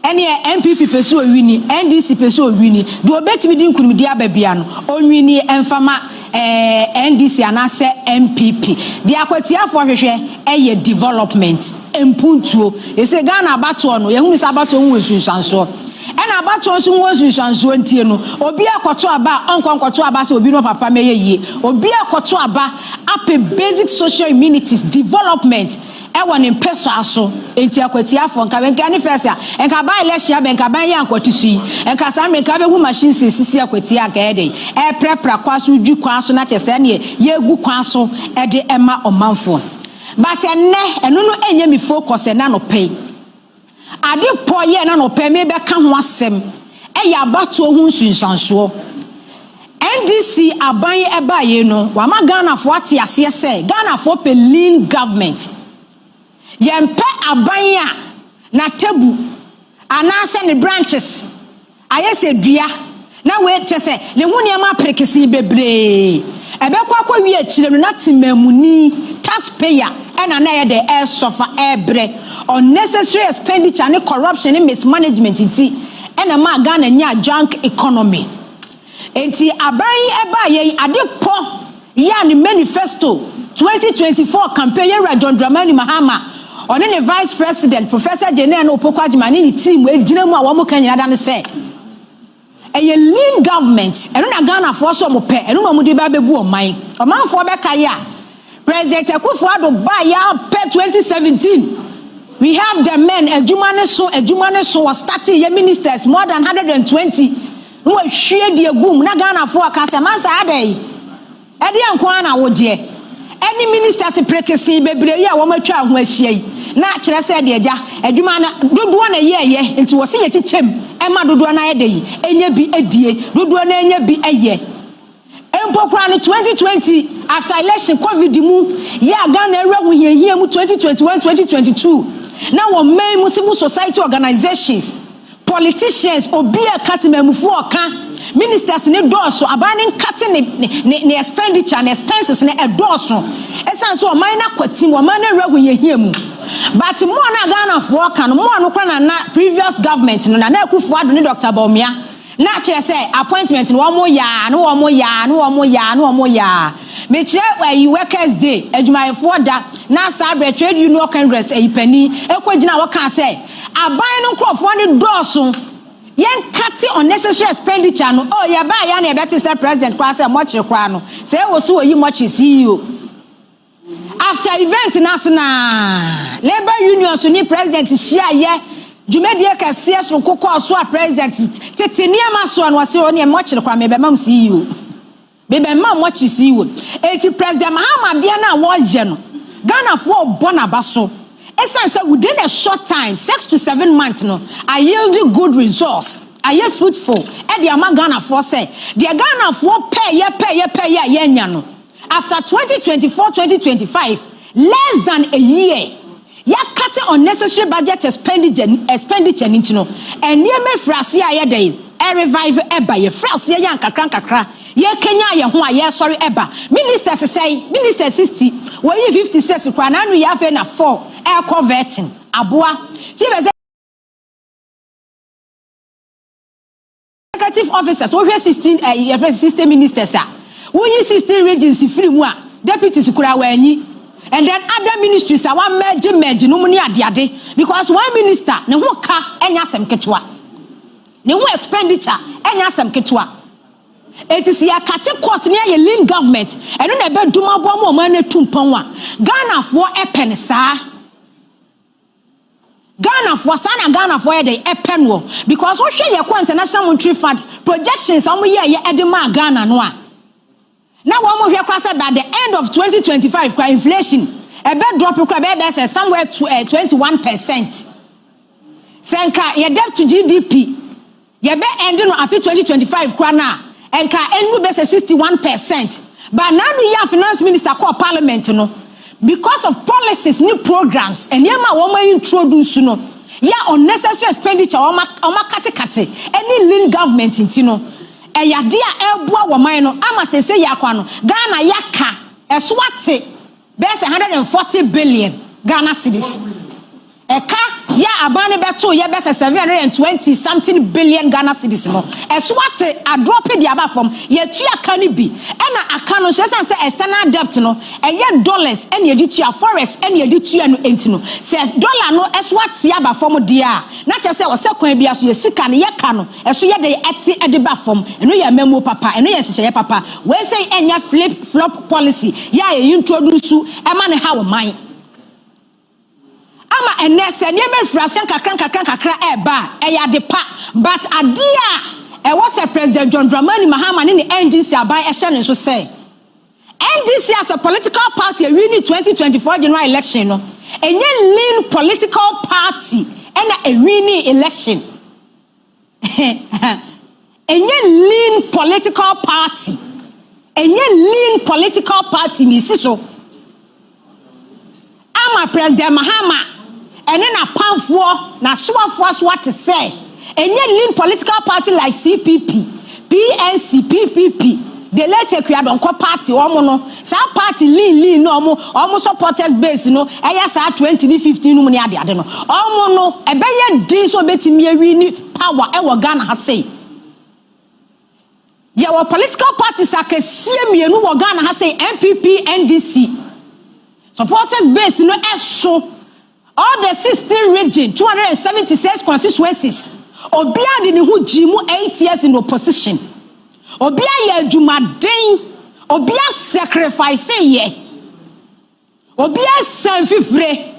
ene MPP peso wini NDC peso wini do obetimi di nkunum di ababia no onwini emfama NDC anase MPP di akwatiafo hwehwe eye development empuntuo ese Ghana abato no yehunu sa abato nwo sunsanso ena abato nso nwo sunsanso ntie no obi akoto aba onkonkoto aba se obi no papa meye yie obi akoto aba ape basic social amenities development ewa ne peso aso enti akwatiafo nka wenka ne fesa enka ba election be nka ban yankotisi enka sa me nka be hu machine sisi akwati aka ede prepra kwaso dwi kwaso na chese ne yegu kwaso ede ema omanfo but eno no enye mi focus na no pay ade poye na no pay me be ka ho asem eya abato hu sunsanso NDC aban eba ye no wa ma Ghana fo ate ase se Ghana fo pe lean government yempe abanya na tebu anase ne branches ayese dua na we chese le hu ma prekesi bebre ebekwa kwa wi akire no na timamuni taxpayer ena na ye de air suffer airbre unnecessary expenditure and corruption and mismanagement nti ena ma Ghana nya junk economy enti aban eba ye adepo ya ni manifesto 2024 campaign ya John Dramani Mahama on the vice president Professor Jenene Opoko Adjimani ni team we gina mu a wo mo kan nyina da ne se eye lean government eno na Ghana for so mo pe eno mo de ba bebu oman omanfo be kai a President Akufo Addo ba ya pe 2017 we have the men adwumane so was starting your ministers more than 120 no hwie de agum na Ghana for ka se man sa adai e de anko na wo je any ministers prekesi bebre ya wo matwa ho ahia yi na kire se de agya adwuma na dodo na ye nti wo se ye kyechem ema dodo na ye de yi enye bi edie dodo na enye bi eye empokra no 2020 after election covid mu ya Ghana ewe ho hia mu 2021 2022 na wo main mu civil society organizations politicians obia katimemfu oka ministers ne doso abani nkate ne expenditure and expenses ne edoso esan so man na kwatim wo man na rehu yehia mu but mo na Ghana fo oka no mo no kwa na previous government no na Akufo Addo ne Dr. Bawumia na che say appointment no mo ya me che we workers day adwumayefo da na sabre trade union congress ipani ekogina wo kan say aban no krofo ne doso yen kati unnecessary expenditure no oh ya ba ya na ebeti say president kwa say mochi kwa no say wo so yi mochi CEO after event national labor union so ni president shia ye jumedie kase so kokko so a president tetenia ma so no say oni mochi kwa me be mam CEO be mam mochi CEO eti president Mahama dia na wo je no Ghana for bona baso essence within a short time 6 to 7 months no I yield good results I yield fruitful e the ama Ghana for say the Ghana for pay ye nya no after 2024-2025 less than a year ya cut unnecessary budget expenditure into no and near me frase aye dey e revive eba ye frase ye nkakra ye Kenya ye ho aye sorry eba ministers say minister 60 we 56 kwa na anu ya fe na 4 air converting aboa chief executive officers we 16 system ministers we 16 regions free mu a deputies kura wanyi and then other ministries are one merge no money ade because one minister ne ho ka enya asem ketwa ne ho expenditure enya asem ketwa it is ya kate cost ne ye lean government eno na be duma bo mo man na tumpon a Ghana for epen saa Ghana for sana Ghana for the epen wo because wo hwe ye ko international monetary fund projections am ye edema Ghana no a now one more by the end of 2025 inflation a bed drop say somewhere to 21%. Senka your debt to GDP your bed ending on 2025 kwana and ka enu be 61%. But now we have finance minister call parliament no because of policies new programs and yema woma introduce no ya unnecessary expenditure oma kate any lean government intino eya dia eboa wo man no ama sese yakwa no Ghana yaka eswate be 140 billion Ghana cedis eka ya abane beto ye be 720 something billion Ghana cedis no eso ate a drop the aba from ye tua ka ni bi e na aka no so say external debt no eye dollars e na ye tua forex e na ye tua no enti no say dollar no eso ate aba from dia na che say o se kwan bia so ye sika no ye ka no eso ye de ate e de ba from eno ye memo papa eno ye hye papa we say enya flip flop policy ya ye introduce e ma ne ha wo man ama enese ne me frasen kakran eba e ya de pa but adia e was a President John Dramani Mahama ne NDC aban e hye ne so say NDC as a political party winning 2024 general election no enye lean political party and a winning election enye lean political party ni siso ama President Mahama ene na panfo na soafo so what to say enye lean political party like CPP PNC PPP the late Kweku party omo no sa party lean no omo supporters base no eya sa 2015 no mu ne ade no omo no ebeye din so betimi awini power e wo Ghana ha say ye wo political parties akasie mienu wo Ghana ha say MPP NDC supporters base no eso all the 16 region 276 constituencies obia de ne hu jimu 8 years in opposition obia ye adwumaden obia sacrifice ye obia sanfifre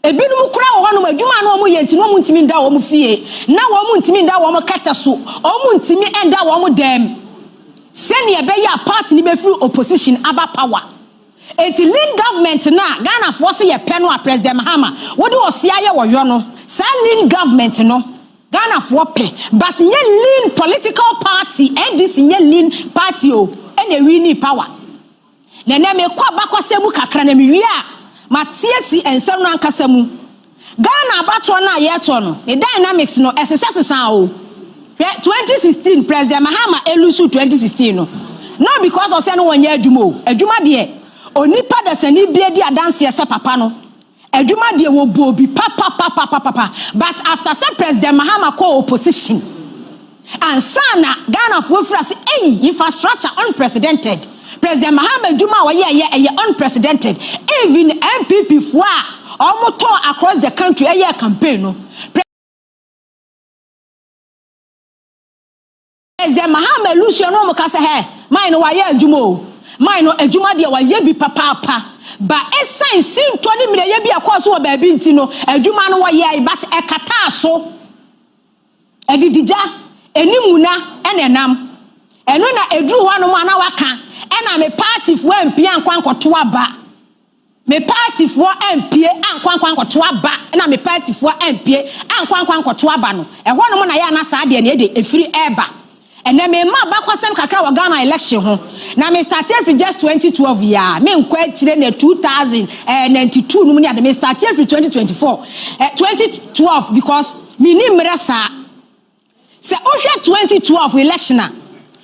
ebinum kura wo hono adwuma na omo ye ntino omo ntimi nda wo mo fie na wo mo ntimi nda wo mo kata so omo ntimi enda wo mo dem seni ebe ya party ni be free opposition aba power eti lean government na Ghana force ye pe no a President Mahama wodi osia ye wo yo no sa lean government no Ghana for pe but nye lean political party NDC nye lean party o ene wini power na me kwa bakwasemu kakra na me wi a matiesi ensem no ankasemu Ghana abato na ye to no the dynamics no SSS o 2016 President Mahama elusu 2016 no not because of say no wanya adwuma de onipa da sani bia di adanse ese papa no adwuma de wo bobi papa but after say President Mahama call opposition and sana Ghana for frase infrastructure unprecedented President Mahama adwuma wo ye unprecedented even MPP for almost across the country campaign no President Mahama Lucio no mo ka say he mine no wa ye adwuma o mine no adwuma de wa ye bi papa ba esan sin 20 million ye bi akoso wo ba bi nti no adwuma no wa ye but e kata so edidija enimuna enenam eno na eduru ho no mo na waka ena me party fo ampia nkwankoto aba me party fo ampie ankwankoto aba ena me party fo ampie ankwankoto aba no e ho no mo na ya na sa de na e de efiri eba ene me ma bakwasem kakra wa Ghana election ho na me start every just 2012 year me nkwa chire na 2092 no mu ne me start every 2024 2012 because me ni mresa se ohwe 2012 election a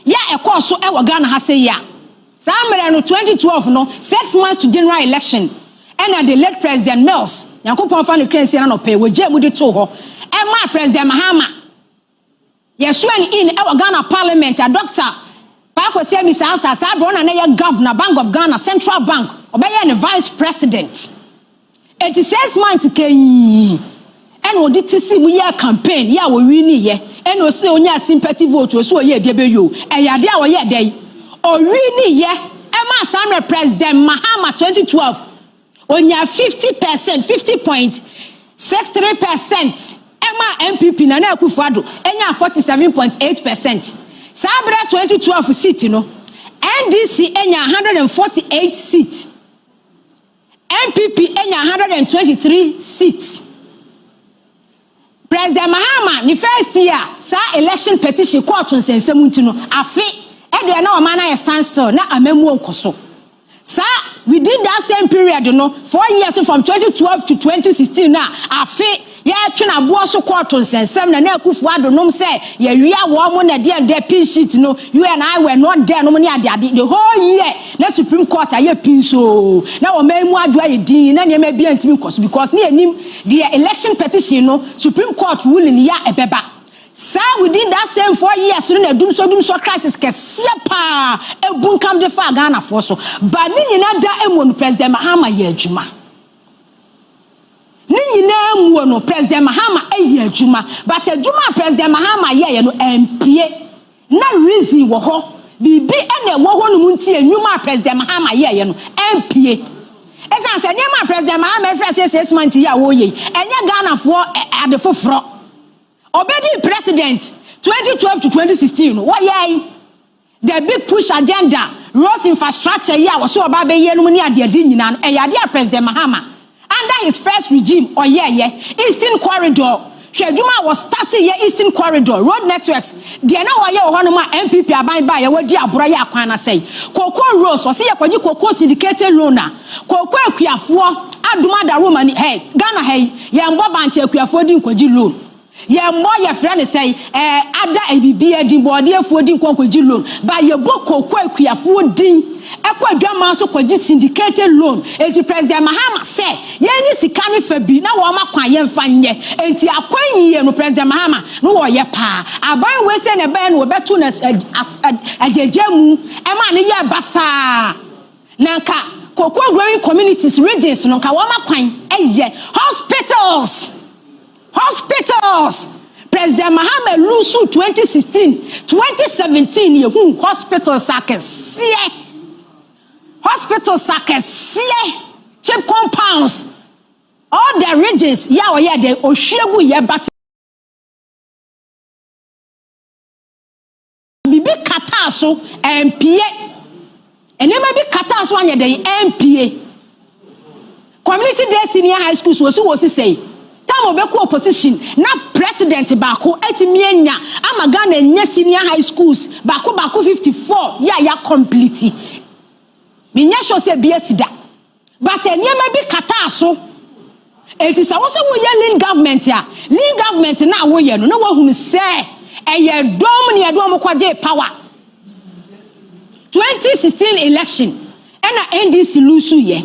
ya e course so e wa Ghana ha say ya sa mre no 2012 no 6 months to general election and the late President Mills yankopon fa no krensi na no pe wo je mu de to ho e ma President Mahama sworn in our Ghana Parliament a doctor Kwaku Kyeremanteng sa do na ye governor Bank of Ghana Central Bank obey vice president 86 months kenyi and wo dit si mu ye campaign ya wo wi ni ye and o so onya sympathy vote o so ye de be yo eyade a wo ye dey o wi ni ye e ma Samuel President Mahama 2012 onya 50% 50.63% Emma MPP na Akufo Addo enya 47.8%. Sabra 2012 seat no. NDC enya 148 seats. MPP enya 123 seats. President Mahama ni first year sa election petition court on sensemu ntino afi e de na o mana ya standstill na amemu onkoso. Sa within that same period no 4 years from 2012 to 2016 na afi ya twena bo so court nsensem na Akufo Addo nom say ya wia wo mo na de pin sheet no you and I were not there no money ade the whole year na Supreme Court aye pin so na wo memu ado aye din na ne ma bia ntimi koso because ne anim the election petition no Supreme Court ruling ya ebeba sa within that same 4 years no na dum so crisis kese pa ebun kam de fa Ghana for so ba ni nyina da emu President Mahama ya adwuma no President Mahama aye adwuma but adwuma President Mahama ye no empie na reason wo ho bibi ene wo ho no munti enwuma President Mahama ye no empie esa se nyama President Mahama first 6 months ya wo ye enye Ghana for ade foforo obedi president 2012 to 2016 what ye the big push agenda roads infrastructure ya wo so oba be ye no ni ade adi nyina no e ya ade President Mahama under his first regime or Eastern Corridor. Sheduma was starting here Eastern Corridor road networks. The na wa ye ohonoma MPP aban ba ye wadi abura ye akwan na say. Koko Rose o say yakwaji koko syndicated loaner. Koko akuafo aduma da Roman hey Ghana hey ye mbo banche akuafo di nkwaji loan. Ye mbo ye friend say ada ebibi edi body afo di nkwaji loan. Ba ye bo koko akuafo din Ekwadwama so kwaji syndicated loan enti President Mahama say yenyi sika ne fa bi na wo makwan ye mfa nye enti akwan yiye no President Mahama no wo ye pa aban we say ne ban no beto na agejemu e ma ne ye basa nanka koko growing communities regions no ka wo makwan eye hospitals President Mahama lose 2017 ye hu hospital sakese hospital sakese cheap compounds all the regions ya o ye de ohwegu ye bat bibi kata so MPA enema bi kata so anya de MPA community day senior high schools wo say time obeku opposition na president bako etimi anya ama Ghana nya senior high schools bako 54 ya complete minya sho se biesida but enema bi kata so enti sa wo se wo ye lean government na wo ye no na wo hunu se eye dom ne edom kwaje power 2016 election and NDC lose ye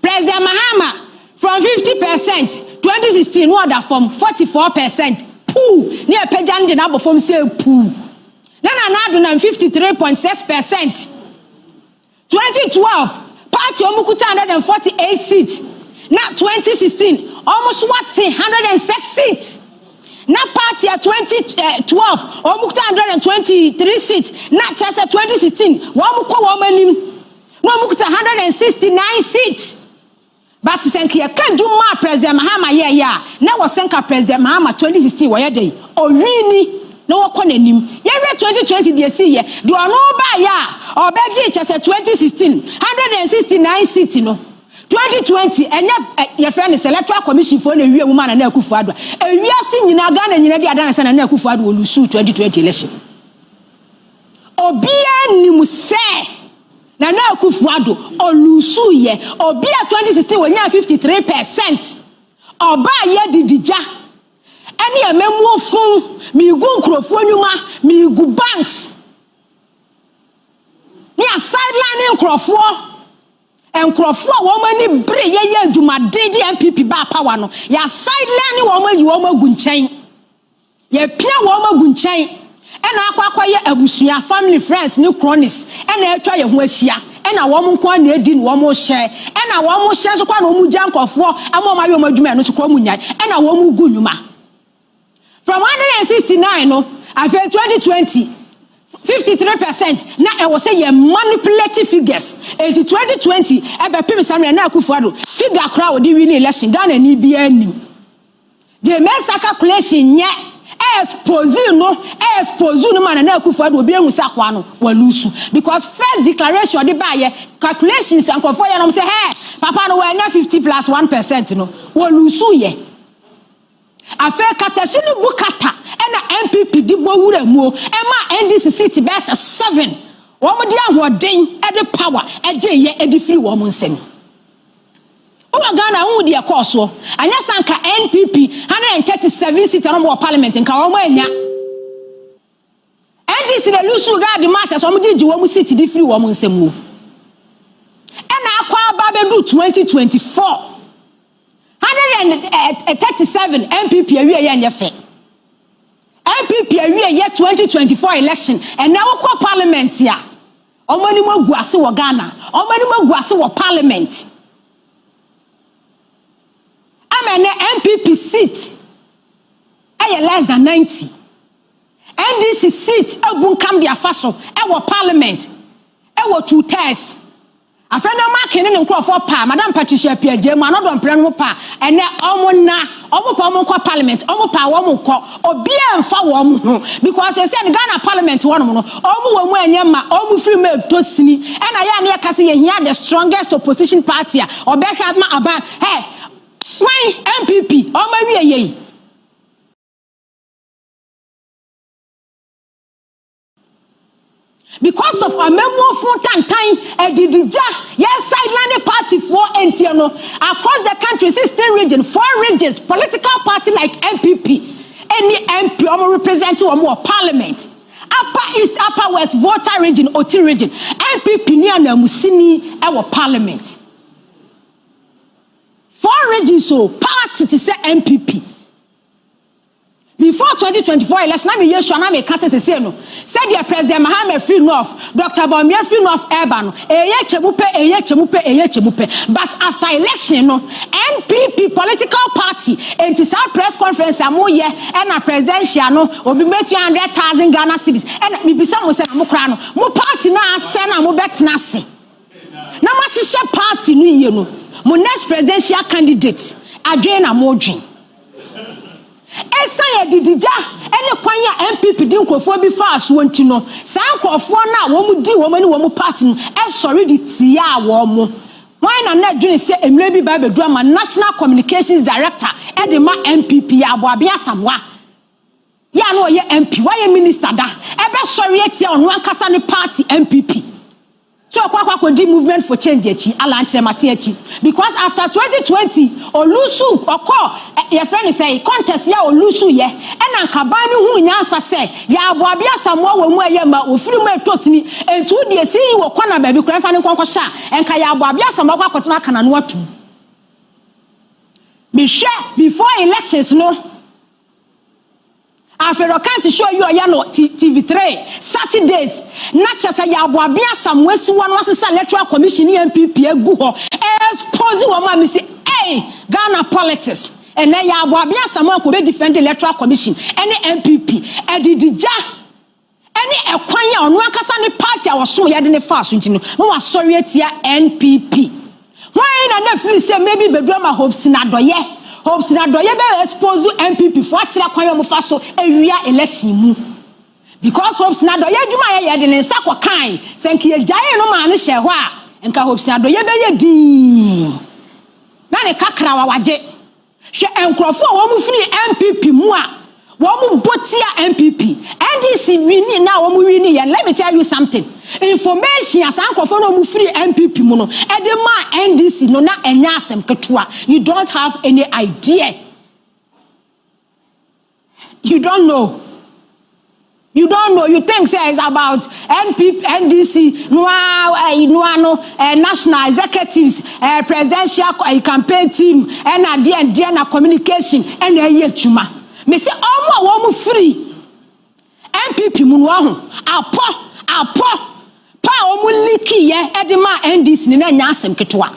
President Mahama from 50% 2016 order from 44% poo ne pejande na bo from say poo na do na 53.6%. 2012 party omukuta 148 seats. Now 2016 almost what 106 seats. Now party at 2012 omukuta 123 seats. Now chasa 2016 wamuko wamanim wamukuta 169 seats. But senkia can do more President Mahama yeah. Now was senka President Mahama 2016 where day orini no wakonenim. Year 2020 they see ye. Do no ba ya or beji chese 2016 169 seats no. 2020 enya your friend is electoral commission for the woman and Akufo Addo. E wiase nyina Ghana nyina dia dan na Akufo Addo will lose 2020 election. Obia nimu se na Akufo Addo olusu ye. Obia 2016 wonya 53%. Oba ye didija. Any a memo fun, me go crofonyuma, me go banks. Ni a sideline crofo, and crofo woman bre ye do my DD MPP ba power no. Ya sideline woman you woman gunchain. Ye pia woman gunchain. And akwa ye abusua family friends new cronies. And I try ye ho ahia. And a woman kwa na edi no woman share. And a woman share so kwa no mu jankofo, amoma we omadwuma no so kwa mu nyai. And a woman gunuma. From 169 no, after 2020, 53%. Now I was say manipulative figures. In 2020, ebe people Sammy na Akufo Addo figure crowd di win election Ghana ni bia nim. The mensa calculation nye expose no man na Akufo Addo obi ehun sakwa no walusu because first declaration dey buy calculations and confo ya no say hey papa no we nya 50 plus 1% no walusu ye. Afe katashini bukata ena MPP di bowura mu ema NDC city best 7 womo di ahoden e de power eje ye e di free womo nsem o Owa Ghana who di ekoso anya sanka NPP 137 seats no more parliament nka wo anya NDC na lusu ga di match so mo gigi wo mu seat di free wo mu nsemu ena akwa ba be do 2024 137 MPP awie ye nyefe MPP awie ye 2024 election and now ko parliament ya omani mo gu ase wo Ghana omani mo gu ase wo parliament amene MPP seat aye less than 90 NDC seat abunkam dia faso e wo parliament e wo 2/3 afena marking ne nkrofo pa madam Patricia Piajem anodon plan mo pa ene omo pa omo kwa parliament omo pa wo mo ko obi emfa wo mo ho because they say Ghana parliament wo no omo wo mu anyama omo free me tosini ena ya ne yakase ye hia the strongest opposition party obehwa ma aba hey why MPP omo wie ye because of a memo for tantan edidija yes sideline party for entiano across the country 16 regions 4 regions political party like MPP any MP or represent or parliament upper east upper west voter region otchere region MPP ni na musini e parliament 4 regions so party to say MPP before 2024 election, I mean, na me kase se no. Said the President Mahama free north, Dr. Bawumia free north urban. Eye chemupe. But after election, no, NPP political party, and to our press conference, amoye, and a presidential, no, will be made 200,000 Ghana cedis. And me be some say mo kra no. Mo party na sena mo bet na se. Na ma hihye party no ye no. Mo next presidential candidate, adwen na mo dwen. Esa ye didija ene kwan ya MPP din nkofo bi fa aso nti no san nkofo na wo mu di wo mani wo mu party no e sorry di tia wo mu why na na dwene se emre bi ba bedu ama national communications director e de ma MPP ya abo abia samwa ya no ye MP why ye minister da e be sorry etia onu ankasa ne party MPP so kwa di movement for change echi ala nchire mate echi because after 2020 olusu okọ your friend say contest ya olusu ye ena nkabani hu nyansa say ya aboabia samwa wo mu ayema ofiri mu etotini entu de si wo kwana ba bi kran fa ne konkọ sha enka ya aboabia samwa kwa kotena kana no atu me share before elections no afero kansi show you ya no TV3 Saturdays na chese ya aboabia samwesi won wasesa electoral commission MPP egu ho expose wo ma me say hey Ghana politics and na ya aboabia samwa ko be defend electoral commission any MPP edidija any ekwan ya onu akasa ne party awoso ye de ne fast ntino no wa sorry atia NPP why na feel say maybe bedroma Hopeson Adorye Hopeson Adorye be expose MPP for akira kwan yo fa so ewia election mu because Hopeson Adorye adwuma ye de ne nsa kwa kan senke ye jaye no ma ne hye ho a enka Hopeson Adorye be ye di na ne kakra wa waje hwe enkrofo wo mu firi MPP mu a wo mu botia MPP NDC wini na wo mu wini ye let me tell you something information as ankrofo no mu firi MPP mu no edema NDC no na enya asem ketua you don't have any idea you don't know you think say it's about MPP NDC national executives presidential campaign team and na communication and ye chuma me say omo wo mu free MPP mu no ho apo pa omu liki ye edema NDC ni na nya asem ketwa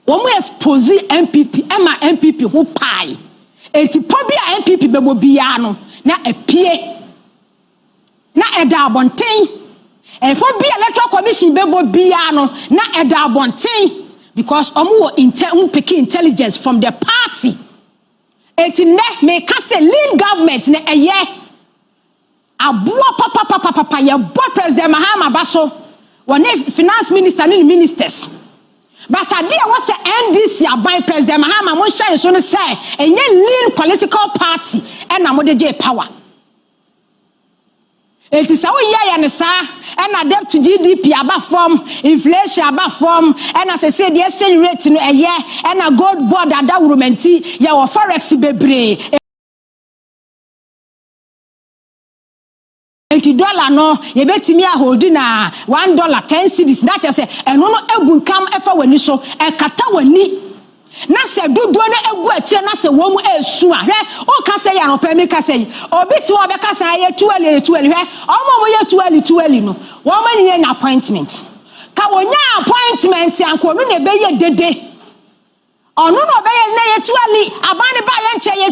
omu expose MPP ema MPP hu pai enti pobia MPP bebo bia no na epie na eda abonten pobia electoral commission bebo bia no na eda abonten because omu wo intelligence from the party enti ne me ka say lean government ne eye abuo papa ye bo president Mahama Baso one finance minister and ministers but ade e was NDC aban president Mahama mo share so no say enye lean political party and na mo de power Eti sa wo ya ne sa na debt to GDP aba from inflation aba from na say the exchange rate no eye na gold board adawurumenti ya wo forex bebre $20 no ye betimi a hold na $1 10 cedis that say eno no egu nkam efa wani so e kata wani na se dudu na egu akyire na se wo mu esu a hwe o ka se ya no pa mi ka se obi ti wo be ka sa ye tuali hwe o mo ye tuali no wo ma ni nya appointment ka wonya appointment anko no na be ye dede onu no be ye na ye tuali abane ba ye nche ye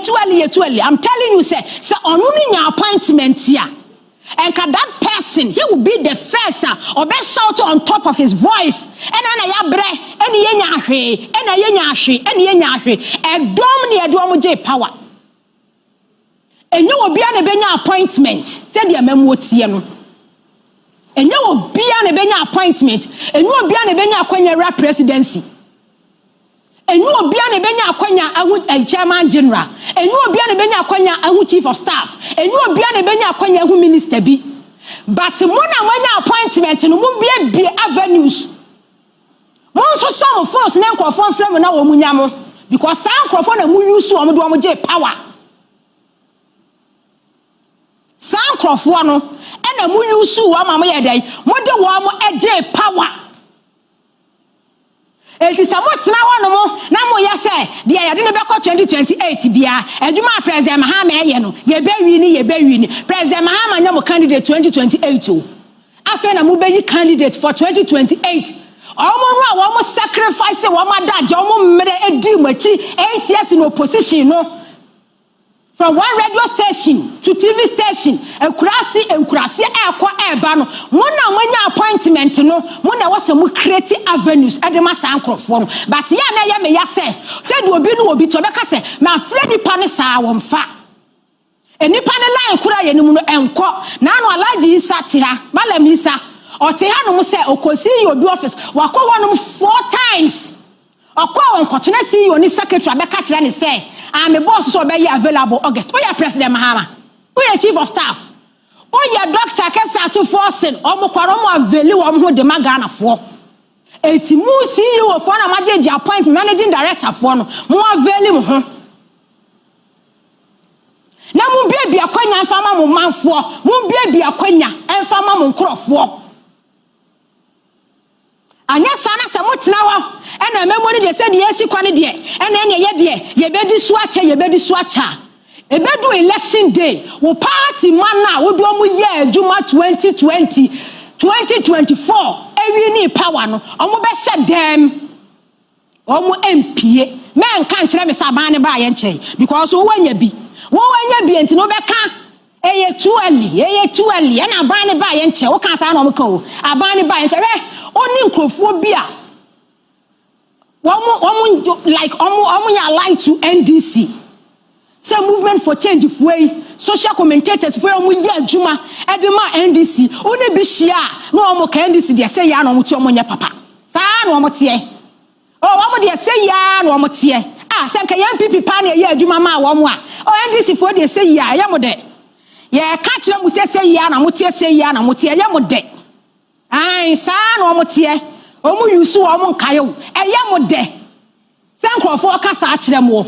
tuali I'm telling you say onu ni nya appointment ya. And that person, he will be the first or best shout on top of his voice. And power. And you will be an appointment. Said the Memotiano. And you will be an appointment. And you will be an presidency. And you will be a chairman general. And you will be a chief of staff. And you will be a minister be. But one appointment and won't be avenues. Most of some of us now confirm from now munyamo because some confirm and use to power. Some confirm and a use to Mamma day. What do one power? It is somewhat now ya say, dear, I didn't back 2028 bia, and you might President Mahama, ye be President Mahama, no candidate 2028. I found a mobile candidate for 2028. Almost sacrifice one dad, almost made a deal 8 years in opposition, no. From one radio station to TV station, and Kurasi Airban, one appointment, no, one was some creative avenues at the Masanko form. But Yana Yame said, will be to say, my friend Panisa won't fa. And the panel line and court, now alleges Satia, Malamisa, or Tehano say, or Kosi your office, Wako one 4 times. Or call on Cotonesi, your secretary, Becca and say, I'm a boss so be available August. Oh, yeah, President Mahama. Oh, yeah, Chief of Staff. Oh, yeah, Dr. Ato Forson. Oh, Mokwaromo value who the Magana for. Eti mu CEO for na Mahamadu Bawumia managing director for no. More value ho. Na mu baby akwanya mfama mu manfo. Mu baby akwanya mfama mu nkrofo. Anya sana se mutena ho ena memoni de se de yesi kwane de ena ene ye de ye bedi so acha ebedu election day wo party man na wo do mu ye adwuma 2024 ewi ni power no omo be hye dem omo MPA men kan kire me sabane ba ye nche because wo wanya bi enti no be ka eye tuali ena abane ba ye nche wo kan sa na omo ka o abane ba ye nche only Nkrofobia. Omu ya aligned to NDC. Say movement for change if way social commentators for omu ya juma edema NDC. One bi shia no omu ka NDC de say ya no omu ti omu nya papa. Sa no omu tie. Oh omu de say ya no omu tie. Ah say ka yan pipi pa na ya juma ma omu a. Oh NDC for de say ya mo de. Ye ka kire mu say ya na mu tie say ya na mu tie ya mo de. Ai sa no omo tie omo yusu omo nkayo eye mo de se nkrofo ka sa akire mo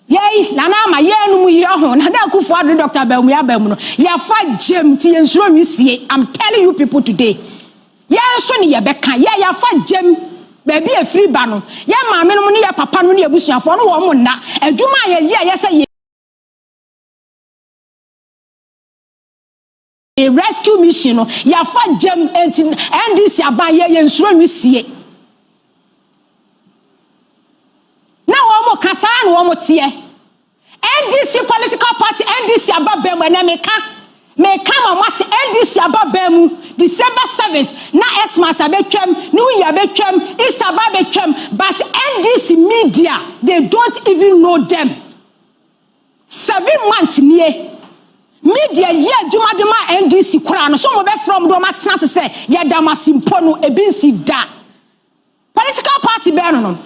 yei na na ma ye nu mu ye ho na da Akufo Addo Dr. Bawumia no ya fa jem ti ensuro wisie. I'm telling you people today ye nso ne ye beka ye ya fa jem ba bi e free ba no ye ma me no ne ye papa no ne abusuafo no wo mo na adwuma ye se a rescue mission no ya fa jam NDC abaye ye nsuro nwisie na wo mo kasa na wo mo tie NDC political party NDC ababem na meka ma mate NDC ababem December 7th na Xmas abetwam New Year abetwam Easter abetwam but NDC media they don't even know them 7 months near media ye adwumadema NDC kura no so mo be from do matena se say ye damasimpo no ebinsi da political party be no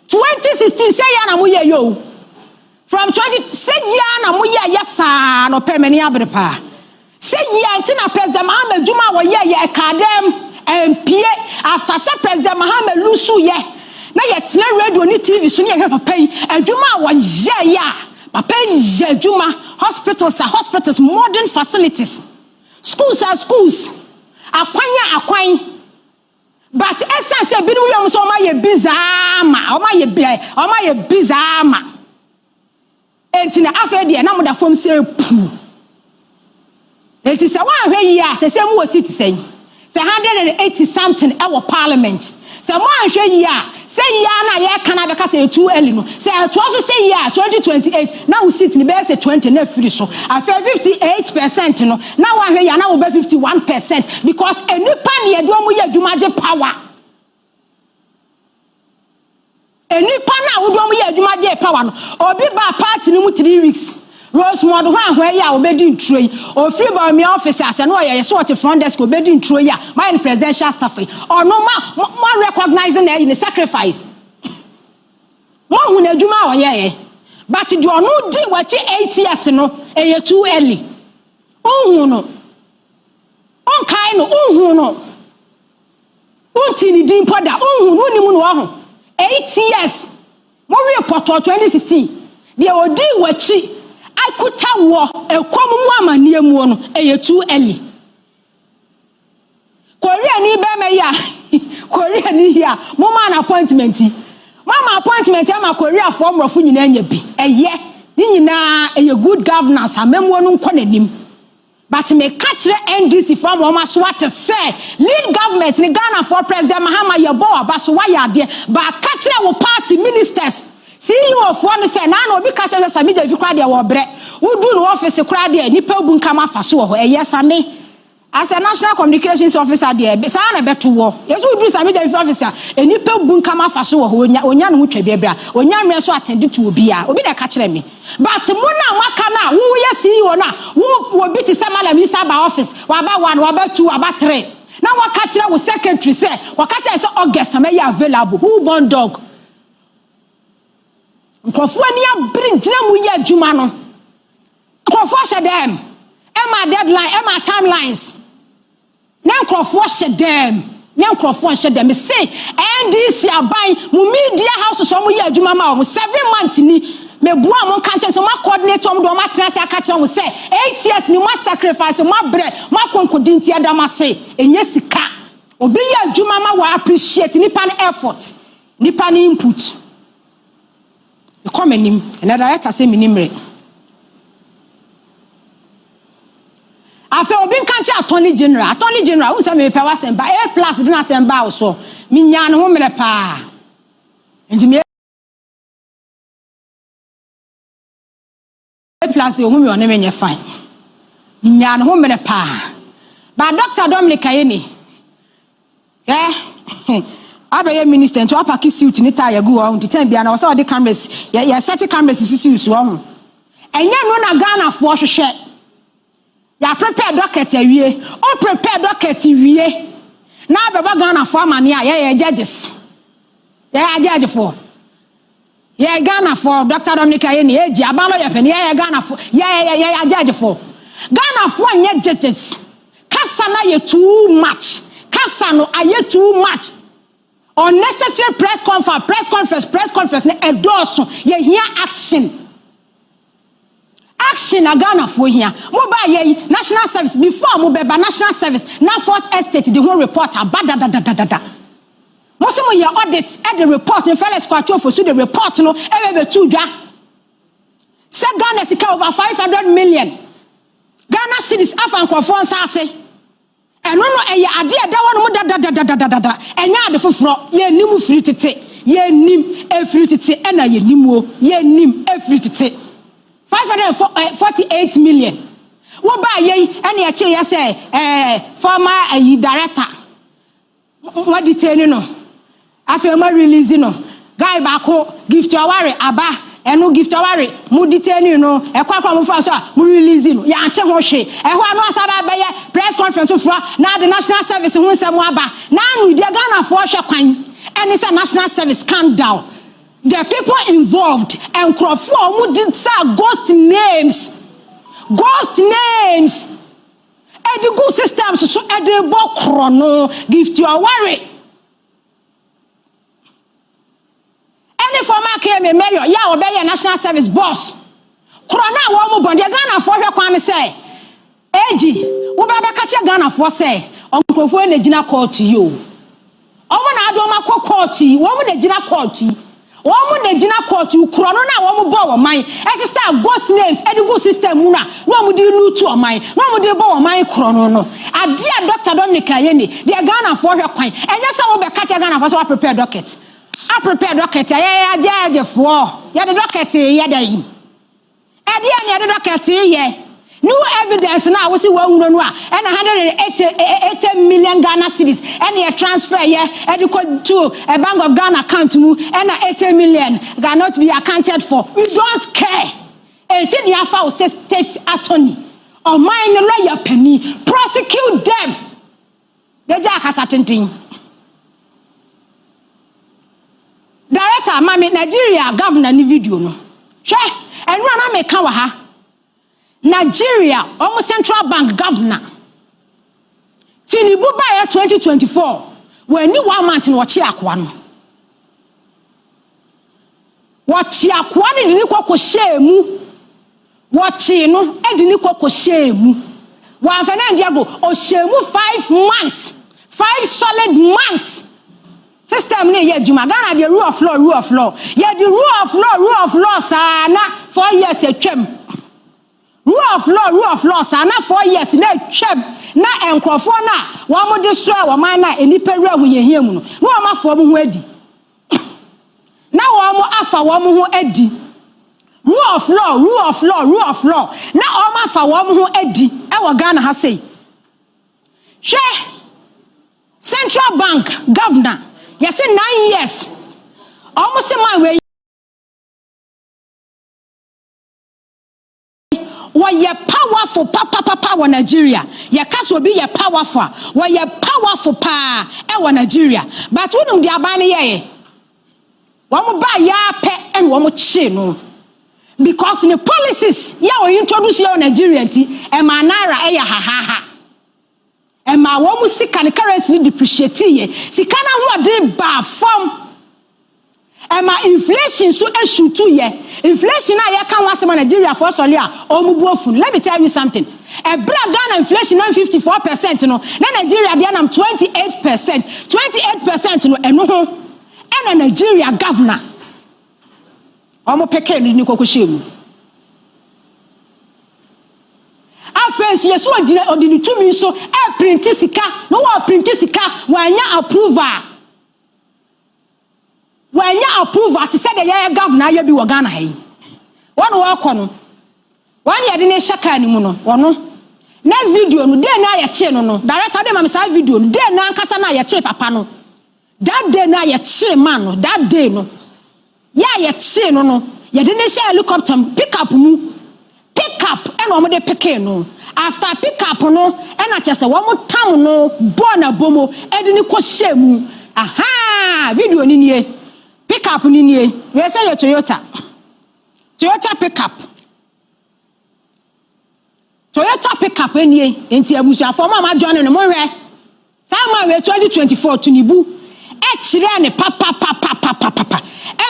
2016 say ya na mo ye yo from 20 say ya na mo ye yesa no pemani abrepa say ya ntina president Mahama Juma wo ye kadem MP after say president Mahama lusu ye na ye tena radio ni TV so ne ye papa yi adwuma wo ye ya papa yi adwuma hospitals modern facilities schools are schools akwan but essence bi no yom so ma ye bizarre bizarre entina afa de na moda fom se pu enti se wa hwe yi a se mu wo citizen se 180 something e wo parliament se mo hwe yi a se yi a na ye kana be ka se too early no se to so se yi a 2028 na wo sit ni be se 20 na free so afa 58% no na wa hwe yi na wo be 51% because enipa ne edo mu ye adwumaje power enipa na wo do mu ye adwumaje power no obi ba party ni mu 3 weeks Rose Mod hwan ya obedi ntroi ofri Bawumia officer ase no ye so what front desk obedi ntroi ya my presidential staff ono ma recognizing the sacrifice mo hu na adwuma wo ye but do ono di wachi 8 years no eye too early onhu no on kai no onhu no unti ni din poda onhu no nimu no ho 8 years mo report 2016 de odi wachi akuta wo ekomu mu amanie mu no eye too early Korea ni be me ya Korea ni ya mo man appointment mama appointment ama Korea for mrofo nyina nya bi eye ni nyina eye good governance amemwo no nko nanim but me catch NDC from Oma Swat say lead government ni Ghana for President Mahama Yabo abaso wa ya de but catch wo party ministers CEO of one say na no bi catch Sammy Gyamfi kwa de wo bre udu no office kwa de nipa bu nkama faso wo eye Sammy as a national communications officer there say na beto wo yeso udu Sammy Gyamfi officer nipa bu nkama faso wo onya no twa bia bia onya mre so attend to obi a obi na catch me but mo na waka na wo ye CEO na wo bi ti samala minister ba office wa ba 1 wa ba 2 wa ba 3 na waka kire wo secretary say waka tell say August na ya available who born dog Nkofo ni abiri gina mu ye adwuma no nkofo hye dem ema deadline ema timelines na nkofo hye dem say NDC aban mu media house so mu ye adwuma ma wo 7 months ni me bua mo kan so ma coordinator mo do ma trase aka kire mo say 8 years ni ma sacrifice ma bre ma konkodinti adama say enye sika obi ye adwuma ma wa appreciate nipa no effort nipa no input come him and the director say minimre afa obi nkan cha attorney general who say me power semba A+ dị na semba so mi nya ne ho mele pa enti me A+ o hu mi one menye fine mi nya ne ho mele pa ba Dr. Dominic Ayeni Abeye minister to apaki suit ni tie go on the time bia na so the cameras ya set cameras sisi so ho enye no na Ghana fo hwehwe ya prepare docket awie o prepare docket wie na baba Ghana fo amane a ya judges ya judge for ya Ghana for Dr. Dominic Ayeni eji abalo ya pani ya Ghana for ya judge for Ghana for nye judges kasa na ye too much kasa no aye too much unnecessary press conference na endorse ye here action Ghana for here mo ba ye national service before mo be ba national service na Fourth Estate the whole report abadadadadada mo se mo ye audit at the report in fellow Kwaku for so the report no e be tu dwa se Ghana sika over 500 million Ghana cedis afan kwafo nsase eno no eye ade eda wono mo da enya ade foforo ye nim firi tete ye nim efiri tete ena ye nimuo ye nim efiri tete 548 million wo ba ye ene ache ye say former director what detain no afema release no guy bako gift aware aba eno gift aware mu detain no ekwakwa mu fa so mu release no ya ante ho hwe eho anu asaba be ye press conference fura na the national service hu nsem aba na anu dia Ghana fo hwe kwan ene say national service calm down the people involved and Crawford did say ghost names. Ghost names. And the good systems so at the book chrono gift you a worry. Any former came a mayor, ya obey a national service boss. Corona woman bond, you're gonna for your quan say. Eji, Ubaba catch your gun for say, Uncle when the dinner call to you. Woman, I don't make call to you, woman, the dinner call to you. Woman, the dinner call to you, Corona, woman, bow mine. As a star, ghost names, and the good system, Muna, one would do to a mine, one would do bow mine, Chrono. A dear Dr. Dominica Yenny, they are gonna for your coin, and yes, I will be catch a gun for so prepare docket. I prepare docket, yeah, the four, yeah, the docket, yeah, the the docket, yeah. New evidence now we see one and 180 million Ghana cedis and a transfer yeah and to a Bank of Ghana account to and 80 million cannot be accounted for. We don't care. 18 years for state attorney or mine lawyer penny prosecute them. The jack has certain thing. Director, Mami Nigeria governor ni video no. Sure, and run make kawaha. Nigeria, almost central bank governor. Tinibu by 2024, when you 1 month in Wachiakwan. Wachiakwan didn't go shame. Wachino, and didn't go shame. One Fernando or shame 5 months, 5 solid months. System near Jumagana, the rule of law. Yeah, the rule of law, sana 4 years a term. Rule of law, sana 4 years, na cheb, na enkrofo na, one more destroy, one mana, any period when you hear no more for ready. Now one more after one more eddy. Rule of law. Now all my for one more eddy. Our Ghana has say. Share Central Bank Governor. Yes, 9 years. Almost in my way. Why you powerful power Nigeria? Your cast will be your powerful. Why you powerful power Nigeria? But we don't get money here. One more buy ya pet and one more chin. Because in the policies, ya will introduce your Nigerian tea and my naira eya ha. And my woman sick and currency depreciate ye. See can I what they bar from? And my inflation so issue 2 year. Inflation I can want some Nigeria for Solia or Mubofun. Let me tell you something. A black Ghana inflation on 54%, you know. Then Nigeria they are 28%. 28%, you know, and a Nigeria governor. Omo peke ni kokoshemu. Afensi yeso odini tumi so e print sika, no wa print sika, wanya approval. When you approve, I said the governor, you be Ghana. One walk on 1 year didn't shaka anymore. No, next video, no, then I chain no. Director, them side video, then I casana ya che papa no. That day na ya che man, that day no. Ya che no. You didn't share helicopter, pick up, and one de pick no. After pick up no, and I just say one more time no, born a bomo, and then you shame. Aha, video in here. Pick up in here. We say your Toyota pickup. Toyota pickup in here. Enti abusia for mama John and more. Sama we 2024 tunibu. Echire ne papa.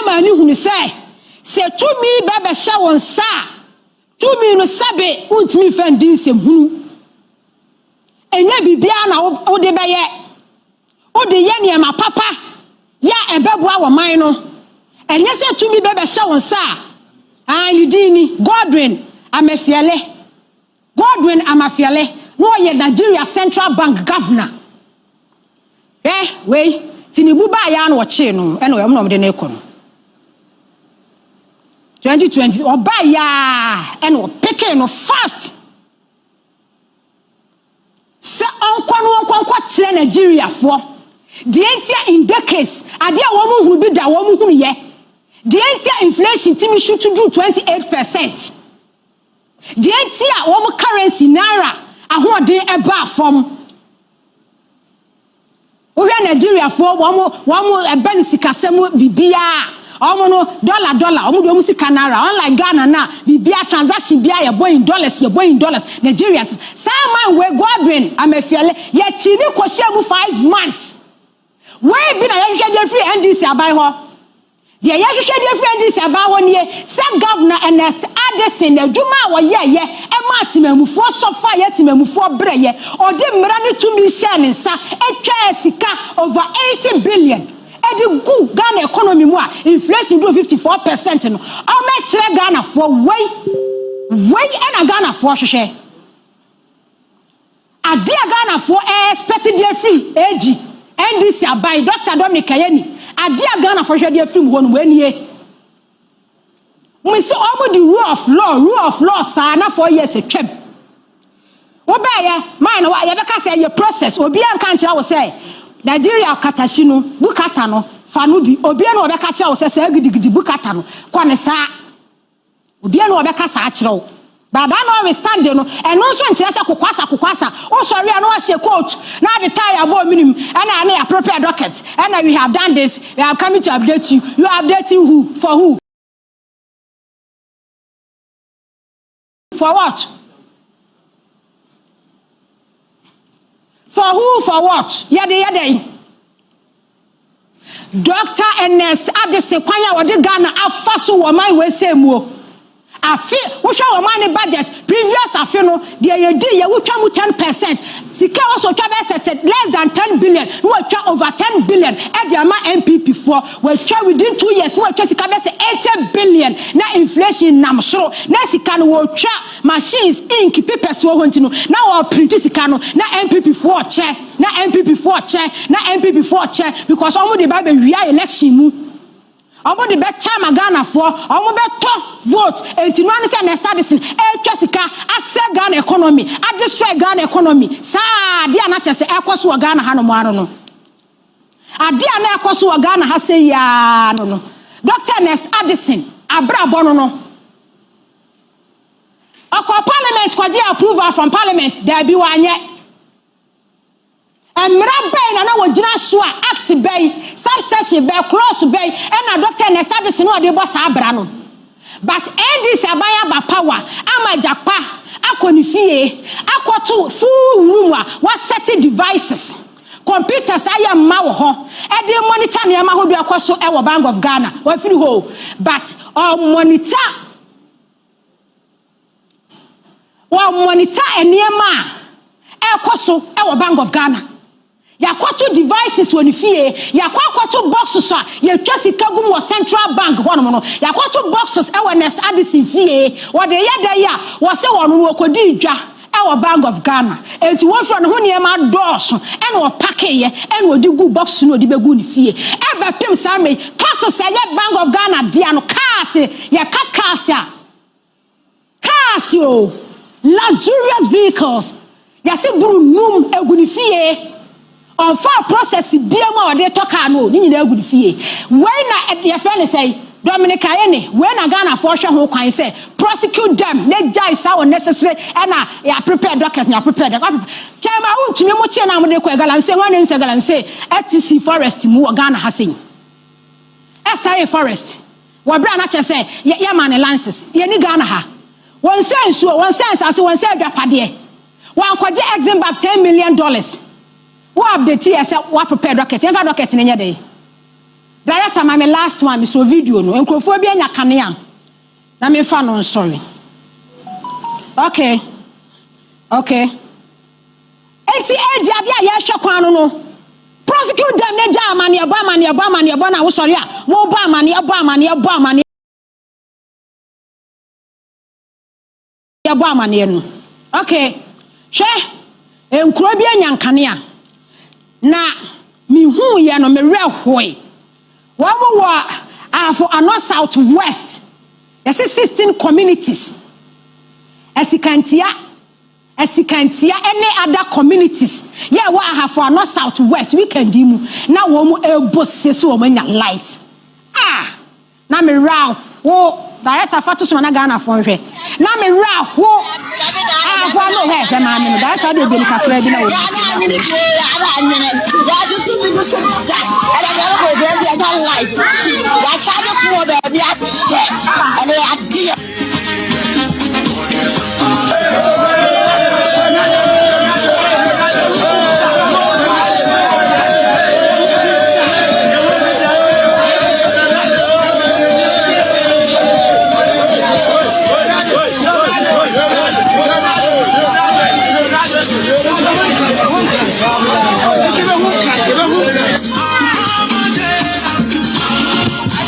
Emma ni hu say to me bebe sha won sa. To me no sabe untimi fendi nsem hunu. Enye bibia na wo de beye. Wo de ye ne ma papa. Ya ebeboa wo man no enye se tumi bebe sha won sa yidini Godwin Amafiale no ye Nigeria Central Bank governor we tinibu ba ya na wo che no ene we mo de na ekọ no 2020 oba ya ene wo peke no fast se onko tire Nigeria fo. The entire in decades, adia woman who be that woman who ye. The entire inflation team should to do 28%. The entire woman currency naira, a who day a bar from. We are Nigeria for one more a benisika semu bibia omo dollar omo do sika naira unlike Ghana na bibia transaction bia ye boy in dollars Nigerians Simon we Godwin amefiale ye chini koshemu 5 months we bi na ye hwede free NDC abai ho ye hwede free NDC abai ho ne se governor Ernest Addison adwuma wo ye ma timamufo sofa ye timamufo breye odi mmra ne tumi share ne nsa etwa sika over 80 billion edi gu Ghana economy mu a inflation do 54% no o me kire Ghana for way na Ghana for hwehwe ade Ghana for expected dey free AG NDC abai Dr. Dominic Ayeni ade Ghana for hwehwe dey free mu ho no wanie we see all the rule of law sana 4 years atwam wo ba ye man wa ye beka say ye process obi an kan kira wo say Nigeria katashi no bukata no fa no bi obi an obeka kira wo say gidigidi bukata no kwa ne sa obi an obeka sa kira wo baba no we stand no eno nso nkira say kokwasa o sorry an wa she coat na the tie abo minim and na appropriate docket and we have done this we have come to update you are updating who for who for what? For who? For what? Yade. Dr. Ernest Addison kwanya wode Ghana afaso wo man we semu. Afi wo hwa wo man budget previous afi no de ye di ye wo twa mu 10%. Sika also twa be set less than 10 billion. No twa over 10 billion. E de ama MPP for we twa within 2 years no twa sika be 80 billion. Na inflation nam soro. Na sika no wo twa machines ink papers wo honti no. Na wo print sika no na MPP for che. Na MPP for che because omo de ba be wia election mu. Omo de be chama Ghana for omo be to vote enti no an say Ernest Addison etwa sika ase Ghana economy a destroy Ghana economy sa de ana chese ekoso wa Ghana ha no mo ano no ade ana ekoso wa Ghana ha say ya no Dr. Ernest Addison abrabo no akọ parliament kwaje approval from parliament there be wanye Emra bay na wogina so a act bay subsection bay clause bay and Dr. Ernest Addison no dey boss abra no but NDC abaya ba power amajapa akonifie akoto full room a what setting devices computers aya ma wo ho e dey monitor ne ma ho do akoso e wo Bank of Ghana wa firi ho but monitor enema ekoso e wo Bank of Ghana yakwato devices woni fie yakwato boxes a yetwa sika gum wo Central Bank hono no yakwato boxes e wo Ernest Addison fie wo de yeda ya wo se wono wo kodi dwa e wo Bank of Ghana enti wo fro no ho ne ma dooso e no pack ye e no di gu box no di begu ni fie e ba pem Sammy cars say Bank of Ghana dia no cars ya cars yo luxurious vehicles ya se buru num egu ni fie on far process biama o de toka no ni nyina egu fie when na your friend say Dominic Ayeni when na Ghana for hwe ho kwan say prosecute them ne jai sa unnecessary and ya prepare docket ya prepare chairman untumi mo che na mo de ko galamsey wan nse galamsey ETC forest mu Ghana ha sen SIA forest wa bra na che say ya man lances ye ni Ghana ha won sense won sense as won say adwapade wan kwaje exim back $10 million what update here say what prepare docket ever docket nya dey director my last one me so video no enkrofo bi anya kanea na me fa no sorry okay enti age ade a ye hwe kwan no prosecute them ne ja amane ebo na wo sorry a wo bo amane no okay hwe enkro bi anya kanea na mi hu ye no me rehoi wa mo wa afo ano south west yes 16 communities esikantia any other communities yeah wa afo ano south west we can dimu na wo mo ebose so wo manya light na me raw wo director fatu so na Ghana for hwe na me raw wo afo no he hwe ma me director de beni kakra bi na wo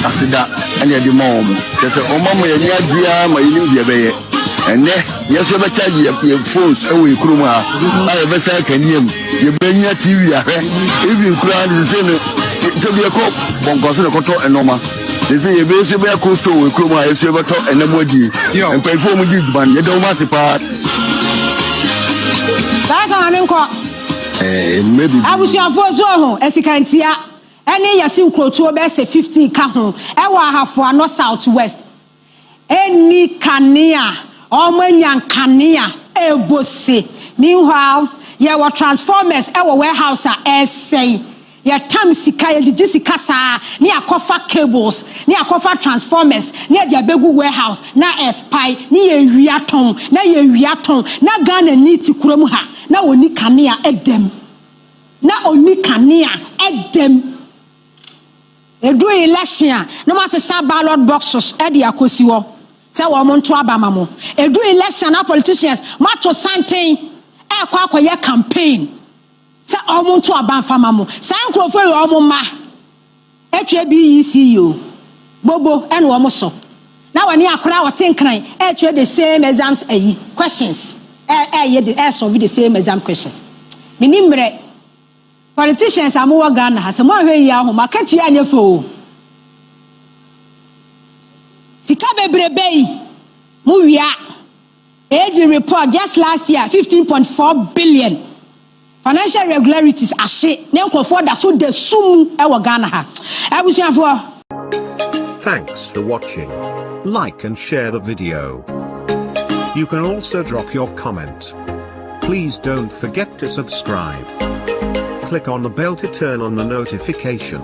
asida and the mom. There's a mama and Yadia, my India. And yes, you better your phones away, Kruma. I have a second him. You bring your TV. If you cry the same to be a cop, Bongosan Koto and Noma. They say you basically a coastal with Kruma, if you ever talk and nobody and perform with this band. You don't want to part. That's how I'm in court. Maybe I was your first one, as you can see. Any Yasin Kroto best 50 Kahu, Ewa have for no southwest. Any Kania. Omanyan Kania Ebose. Meanwhile, you were transformers our warehouse essay. Your time sika ya Jessica sa ni akofa cables, ni akofa transformers, ni dia begu warehouse, na spy, ni ye wiaton, na ye wiaton, na Ghana ni ti kurom ha, na oni Kania edem. Na oni Kania edem. Edu election, no ma se ballot boxes e dia akosiwo. Say woman to Abamamo. A do election, our politicians, Macho Santain, Air campaign. Say woman to Abamfamamo. Sanko for your ma. HABECU. Bobo and Womoso. Now when you are crowd think the same exams questions. The solve the same exam questions. Minimbre politicians are more Ghana has a more way home. I catch you and your fool. Sikabe Brebe, Muria, age report just last year, 15.4 billion. Financial irregularities are shit. Now, for that, so the sum our Ghana. I was here for. Thanks for watching. Like and share the video. You can also drop your comment. Please don't forget to subscribe. Click on the bell to turn on the notification.